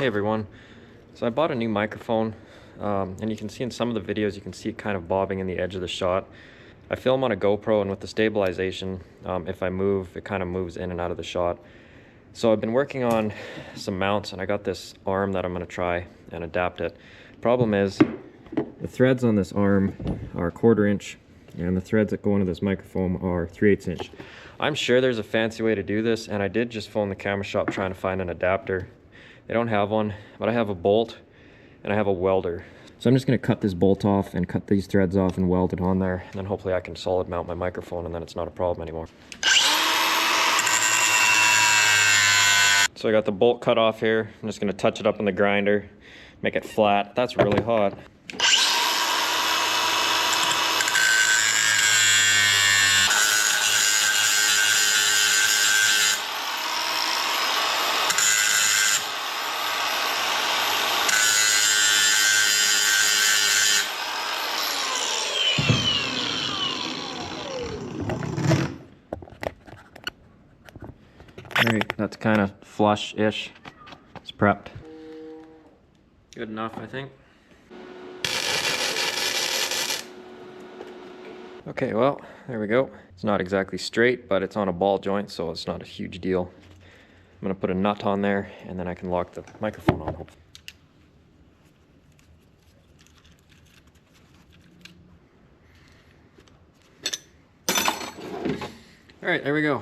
Hey everyone, so I bought a new microphone and you can see in some of the videos you can see it kind of bobbing in the edge of the shot. I film on a GoPro, and with the stabilization, if I move, it kind of moves in and out of the shot. So I've been working on some mounts, and I got this arm that I'm going to try and adapt it. Problem is, the threads on this arm are 1/4 inch, and the threads that go into this microphone are 3/8 inch. I'm sure there's a fancy way to do this, and I did just phone the camera shop trying to find an adapter. They don't have one, but I have a bolt and I have a welder. So I'm just going to cut this bolt off and cut these threads off and weld it on there, and then hopefully I can solid mount my microphone, and then it's not a problem anymore. So I got the bolt cut off here. I'm just going to touch it up on the grinder, make it flat. That's really hot. Alright, that's kind of flush-ish. It's prepped. Good enough, I think. Okay, well, there we go. It's not exactly straight, but it's on a ball joint, so it's not a huge deal. I'm going to put a nut on there, and then I can lock the microphone on, hopefully. Alright, there we go.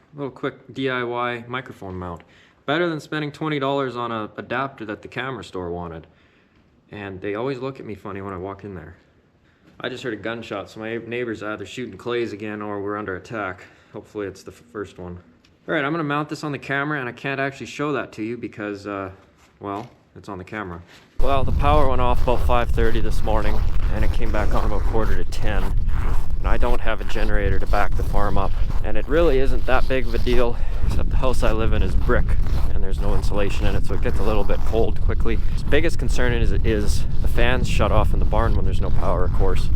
A little quick DIY microphone mount. Better than spending $20 on an adapter that the camera store wanted. And they always look at me funny when I walk in there. I just heard a gunshot, so my neighbor's either shooting clays again or we're under attack. Hopefully it's the first one. Alright, I'm going to mount this on the camera, and I can't actually show that to you because, well, it's on the camera. Well, the power went off about 5:30 this morning, and it came back on about 9:45. And I don't have a generator to back the farm up. And it really isn't that big of a deal, except the house I live in is brick, and there's no insulation in it, so it gets a little bit cold quickly. The biggest concern is the fans shut off in the barn when there's no power, of course,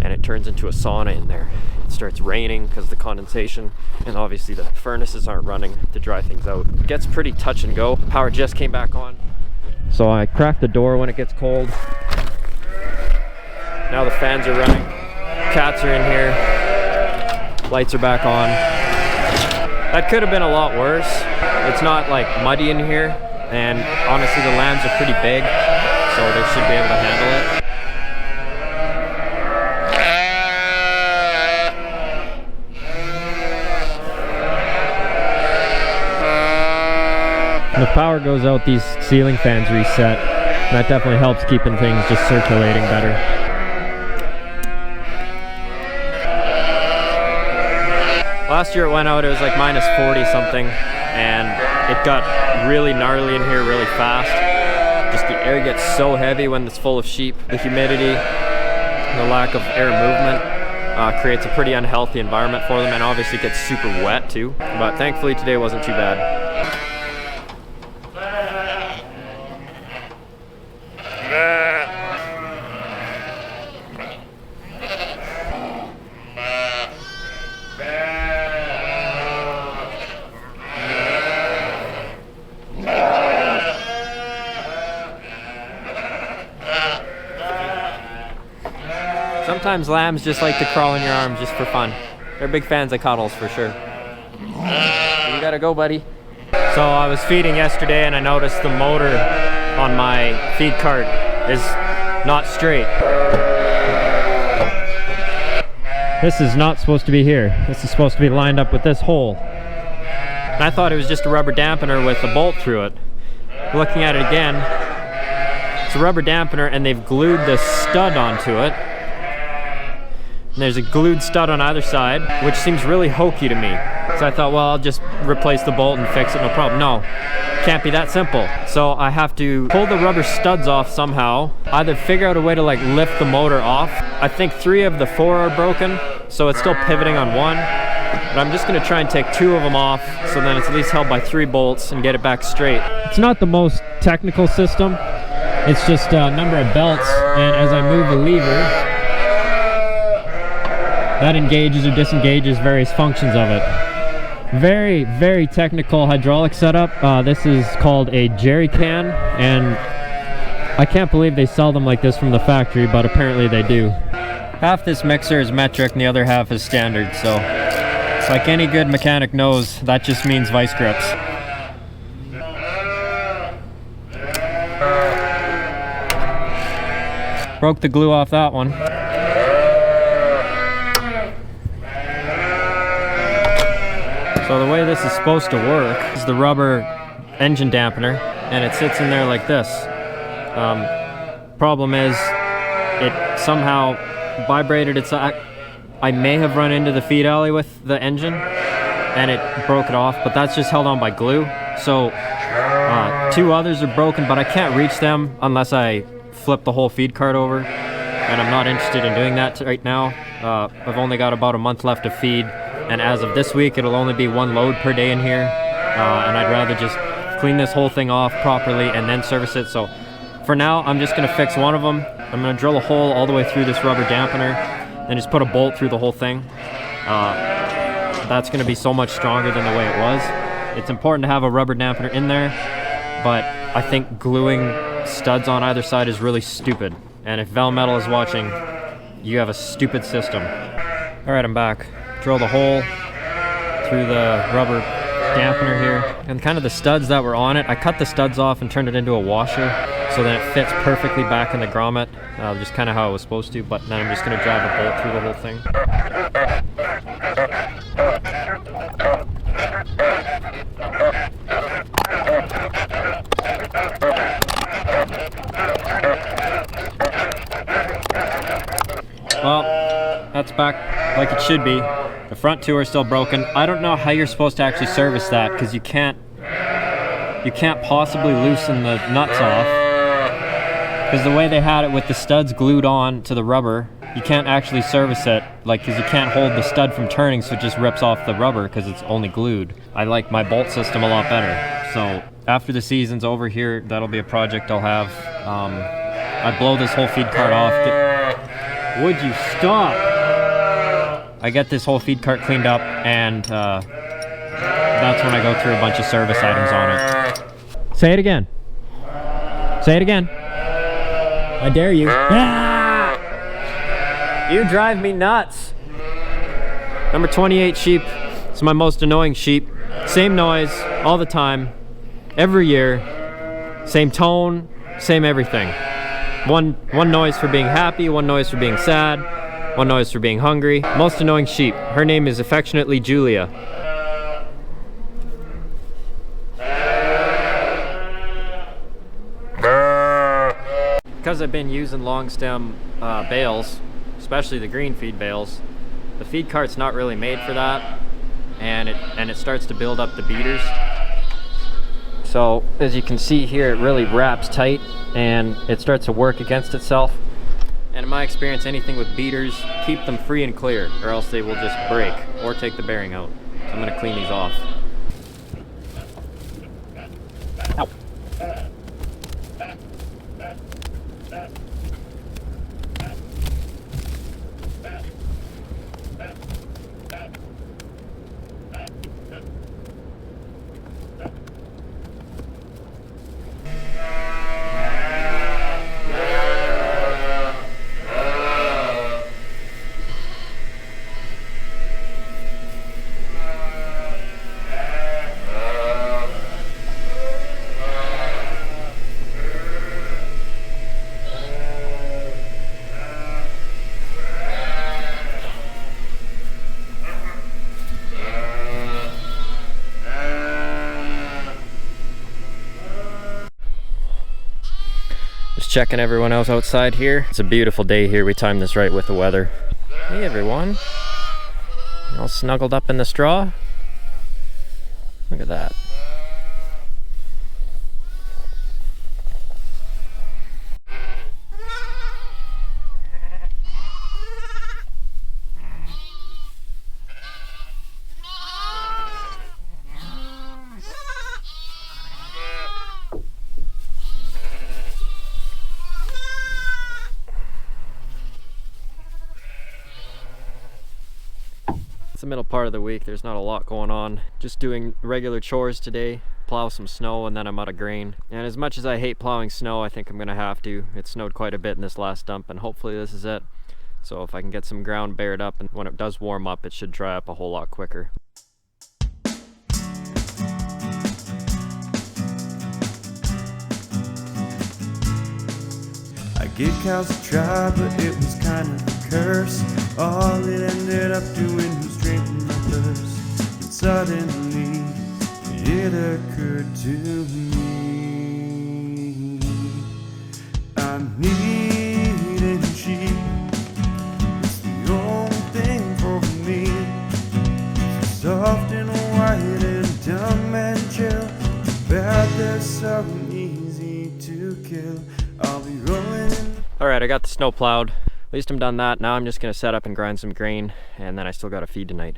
and it turns into a sauna in there. It starts raining because of the condensation, and obviously the furnaces aren't running to dry things out. It gets pretty touch and go. Power just came back on, so I crack the door when it gets cold. Now the fans are running. Cats are in here. Lights are back on. That could have been a lot worse. It's not like muddy in here, and honestly the lambs are pretty big, so they should be able to handle it. When the power goes out, these ceiling fans reset. That definitely helps keeping things just circulating better. Last year it went out, it was like -40 something, and it got really gnarly in here really fast. Just the air gets so heavy when it's full of sheep. The humidity, the lack of air movement creates a pretty unhealthy environment for them, and obviously it gets super wet too. But thankfully today wasn't too bad. Sometimes lambs just like to crawl in your arms just for fun. They're big fans of cuddles for sure. You gotta go, buddy. So I was feeding yesterday, and I noticed the motor on my feed cart is not straight. This is not supposed to be here. This is supposed to be lined up with this hole. And I thought it was just a rubber dampener with a bolt through it. Looking at it again, it's a rubber dampener, and they've glued this stud onto it. And there's a glued stud on either side, which seems really hokey to me. So I thought, well, I'll just replace the bolt and fix it, no problem. No, can't be that simple. So I have to pull the rubber studs off somehow, either figure out a way to like lift the motor off. I think 3 of the 4 are broken, so it's still pivoting on 1. But I'm just gonna try and take 2 of them off, so then it's at least held by 3 bolts, and get it back straight. It's not the most technical system. It's just a number of belts, and as I move the lever, that engages or disengages various functions of it. Very, very technical hydraulic setup. This is called a jerry can, and I can't believe they sell them like this from the factory, but apparently they do. Half this mixer is metric and the other half is standard, so it's like any good mechanic knows, that just means vice grips. Broke the glue off that one. So the way this is supposed to work is the rubber engine dampener, and it sits in there like this. Problem is, it somehow vibrated its... I may have run into the feed alley with the engine, and it broke it off, but that's just held on by glue. So, two others are broken, but I can't reach them unless I flip the whole feed cart over, and I'm not interested in doing that right now. I've only got about a month left of feed, and as of this week, it'll only be one load per day in here, and I'd rather just clean this whole thing off properly and then service it. So for now, I'm just going to fix one of them. I'm going to drill a hole all the way through this rubber dampener and just put a bolt through the whole thing. That's going to be so much stronger than the way it was. It's important to have a rubber dampener in there, but I think gluing studs on either side is really stupid. And if Valmetal is watching, you have a stupid system. All right, I'm back. Drilled a hole through the rubber dampener here, and kind of the studs that were on it, I cut the studs off and turned it into a washer so that it fits perfectly back in the grommet, just kind of how it was supposed to, but then I'm just going to drive a bolt through the whole thing. Well, that's back like it should be. The front two are still broken. I don't know how you're supposed to actually service that, because you can't possibly loosen the nuts off, because the way they had it with the studs glued on to the rubber, you can't actually service it, like, because you can't hold the stud from turning, so it just rips off the rubber because it's only glued. I like my bolt system a lot better. So after the season's over here, that'll be a project I'll have. I blow this whole feed cart off. Would you stop? I get this whole feed cart cleaned up, and that's when I go through a bunch of service items on it. Say it again. Say it again. I dare you. Ah! You drive me nuts. Number 28 sheep. It's my most annoying sheep. Same noise all the time, every year. Same tone, same everything. One noise for being happy, one noise for being sad, one noise for being hungry. Most annoying sheep. Her name is affectionately Julia. Because I've been using long stem bales, especially the green feed bales, the feed cart's not really made for that, and it starts to build up the beaters. So as you can see here, it really wraps tight and it starts to work against itself. And in my experience, anything with beaters, keep them free and clear, or else they will just break or take the bearing out. So I'm going to clean these off. Ow. Checking everyone else outside here. It's a beautiful day here. We timed this right with the weather. Hey everyone. All snuggled up in the straw. Look at that. the middle part of the week. There's not a lot going on. Just doing regular chores today, plow some snow, and then I'm out of grain. And as much as I hate plowing snow, I think I'm gonna have to. It snowed quite a bit in this last dump, and hopefully this is it. So if I can get some ground bared up, and when it does warm up, it should dry up a whole lot quicker. I gave cows a try, but it was kind of a curse. All it ended up doing was draining my purse. And suddenly, it occurred to me, I'm needing sheep. It's the only thing for me. Soft and white and dumb and chill. Bad, they're so easy to kill. I'll be rolling in. Alright, I got the snow plowed. At least I'm done that. Now I'm just gonna set up and grind some grain, and then I still gotta feed tonight.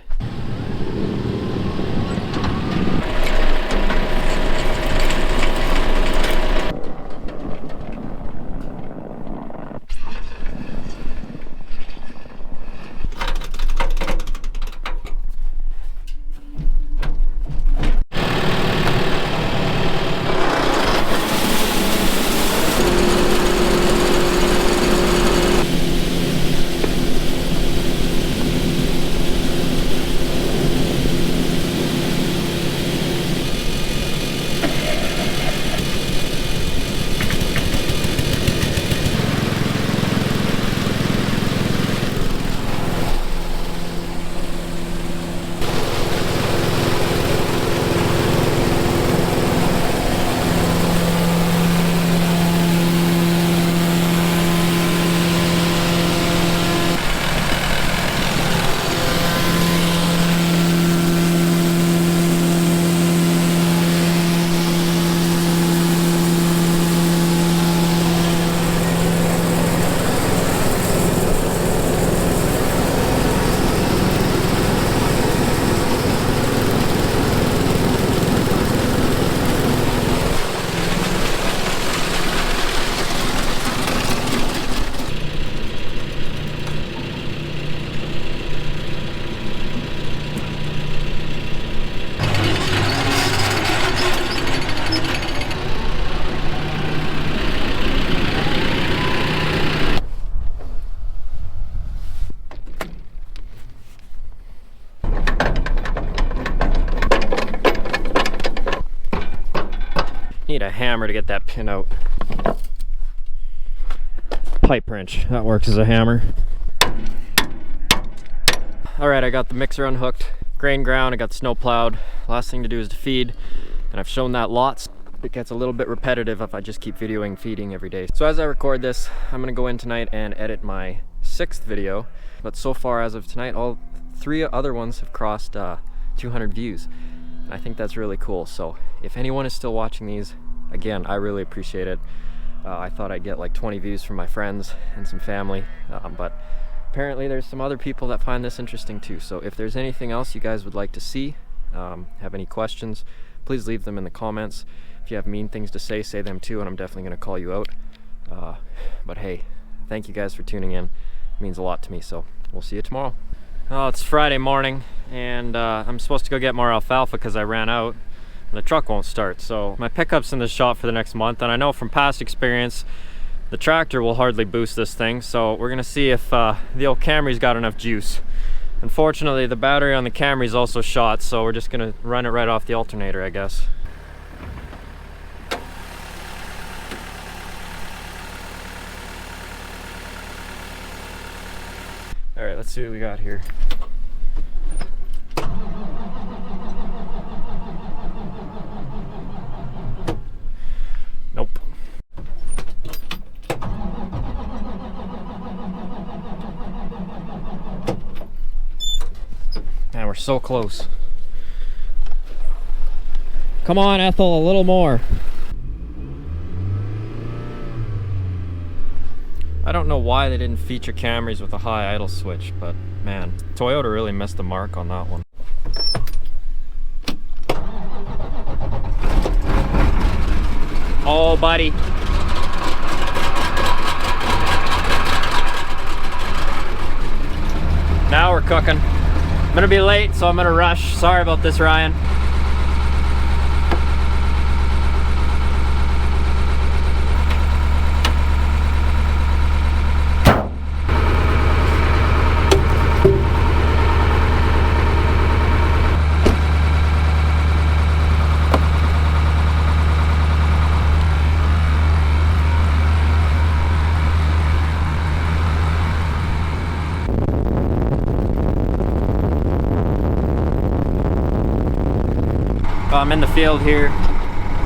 Need a hammer to get that pin out. Pipe wrench, that works as a hammer. Alright, I got the mixer unhooked, grain ground, I got the snow plowed. Last thing to do is to feed, and I've shown that lots. It gets a little bit repetitive if I just keep videoing feeding every day. So as I record this, I'm gonna go in tonight and edit my 6th video. But so far as of tonight, all 3 other ones have crossed 200 views. I think that's really cool. So if anyone is still watching these, again, I really appreciate it. I thought I'd get like 20 views from my friends and some family, but apparently there's some other people that find this interesting too. So if there's anything else you guys would like to see, have any questions, please leave them in the comments. If you have mean things to say, say them too, and I'm definitely gonna call you out. But hey, thank you guys for tuning in. It means a lot to me, so we'll see you tomorrow. Oh, it's Friday morning, and I'm supposed to go get more alfalfa because I ran out. The truck won't start, so my pickup's in the shop for the next month, and I know from past experience the tractor will hardly boost this thing, so we're gonna see if the old Camry's got enough juice. Unfortunately, the battery on the Camry's also shot, so we're just gonna run it right off the alternator, I guess. All right, let's see what we got here. Nope. Man, we're so close. Come on, Ethel, a little more. I don't know why they didn't feature Camrys with a high idle switch, but man, Toyota really missed the mark on that one. Oh, buddy. Now we're cooking. gonna be late, so I'm gonna rush. Sorry about this, Ryan. I'm in the field here,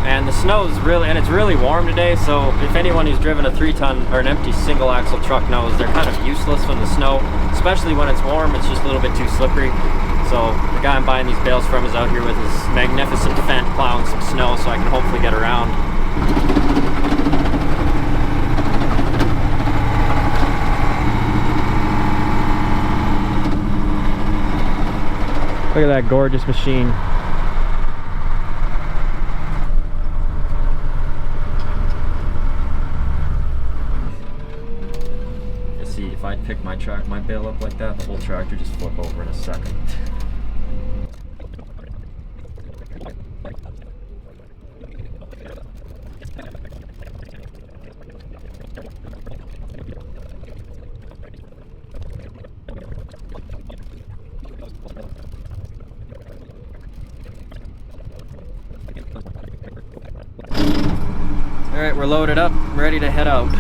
and the snow is it's really warm today, so if anyone who's driven a 3-ton or an empty single axle truck knows they're kind of useless from the snow, especially when it's warm. It's just a little bit too slippery. So the guy I'm buying these bales from is out here with his magnificent Fendt plowing some snow so I can hopefully get around. Look at that gorgeous machine. If I pick my bale up like that, the whole tractor just flip over in a second. All right, we're loaded up, ready to head out.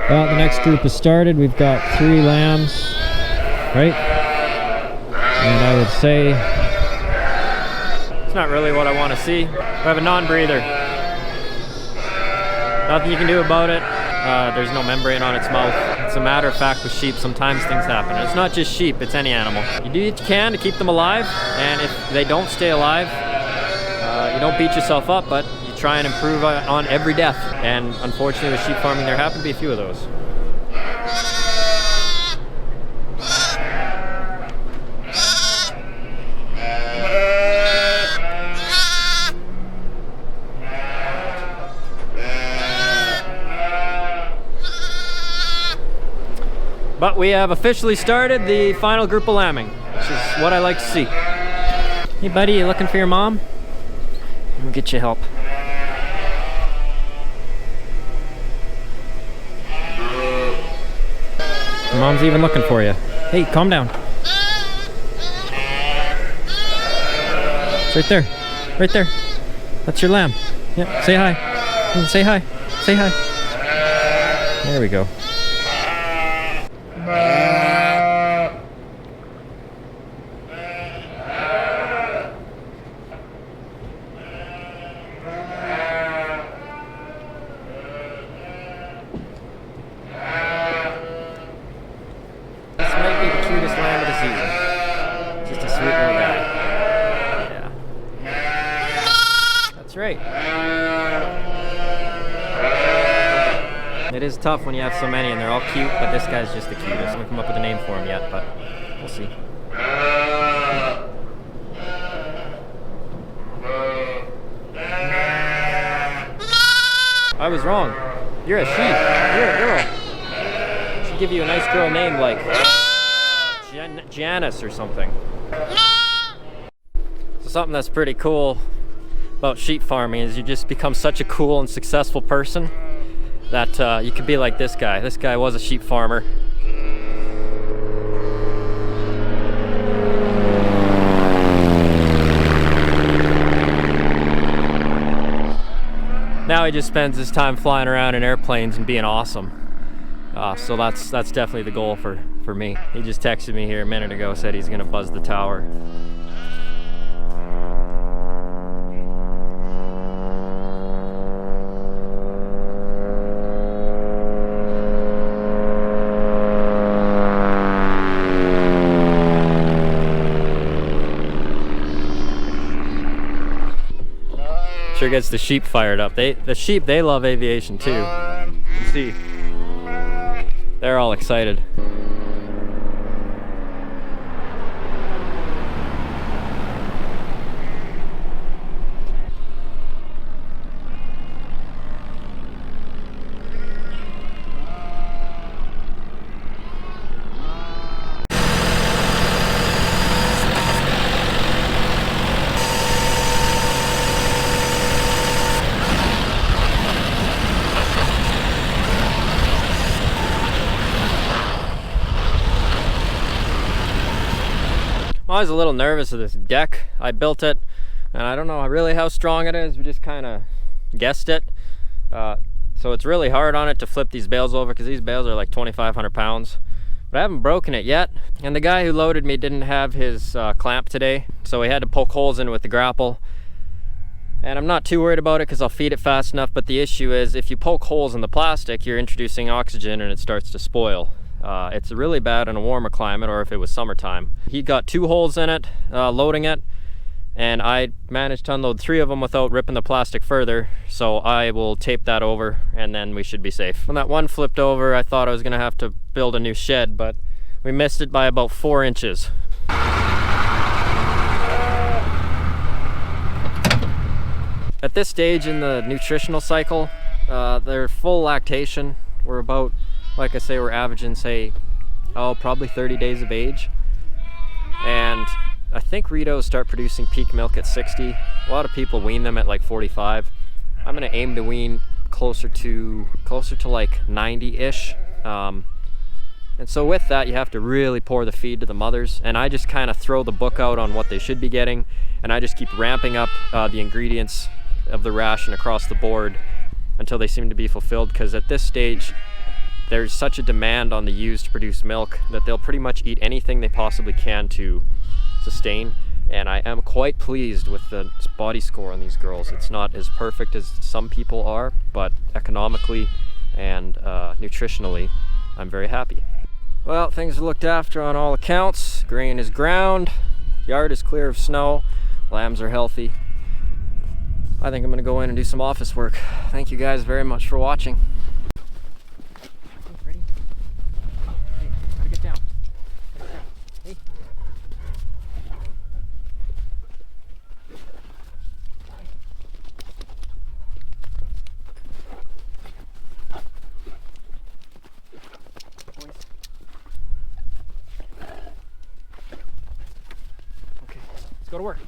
Well, the next group has started. We've got 3 lambs, right? And I would say it's not really what I want to see. We have a non-breather. Nothing you can do about it. There's no membrane on its mouth. It's a matter of fact with sheep, sometimes things happen. And it's not just sheep, it's any animal. You do what you can to keep them alive, and if they don't stay alive, you don't beat yourself up, but you try and improve on every death. And unfortunately with sheep farming, there happen to be a few of those. But we have officially started the final group of lambing, which is what I like to see. Hey buddy, you looking for your mom? Let me get you help. Your mom's even looking for you. Hey, calm down. It's right there. Right there. That's your lamb. Yeah, say hi. Say hi. Say hi. There we go. Cutest lamb of the season. Just a sweet little guy. Yeah. That's right. It is tough when you have so many and they're all cute, but this guy's just the cutest. I haven't come up with a name for him yet, but we'll see. I was wrong. You're a sheep. You're a girl. Should give you a nice girl name like Janice or something. So something that's pretty cool about sheep farming is you just become such a cool and successful person that you could be like this guy. This guy was a sheep farmer. Now he just spends his time flying around in airplanes and being awesome. So that's definitely the goal for me. He just texted me here a minute ago, said he's gonna buzz the tower. Sure gets the sheep fired up. The sheep, they love aviation too. You can see. They're all excited. I was a little nervous of this deck. I built it, and I don't know really how strong it is. We just kind of guessed it. So it's really hard on it to flip these bales over because these bales are like 2,500 pounds. But I haven't broken it yet. And the guy who loaded me didn't have his clamp today, so he had to poke holes in it with the grapple. And I'm not too worried about it because I'll feed it fast enough, but the issue is if you poke holes in the plastic, you're introducing oxygen and it starts to spoil. It's really bad in a warmer climate or if it was summertime. He got 2 holes in it, loading it, and I managed to unload 3 of them without ripping the plastic further, so I will tape that over and then we should be safe. When that one flipped over, I thought I was gonna have to build a new shed, but we missed it by about 4 inches. At this stage in the nutritional cycle, they're full lactation. We're about, like I say, we're averaging, say, probably 30 days of age. And I think Ritos start producing peak milk at 60. A lot of people wean them at like 45. I'm gonna aim to wean closer to like 90-ish. And so with that, you have to really pour the feed to the mothers. And I just kind of throw the book out on what they should be getting. And I just keep ramping up the ingredients of the ration across the board until they seem to be fulfilled, because at this stage there's such a demand on the ewes to produce milk that they'll pretty much eat anything they possibly can to sustain. And I am quite pleased with the body score on these girls. It's not as perfect as some people are, but economically and nutritionally I'm very happy. Well, things are looked after on all accounts. Grain is ground, yard is clear of snow, lambs are healthy. I think I'm gonna go in and do some office work. Thank you guys very much for watching. Ready? Hey, gotta get down. Hey. Okay, let's go to work.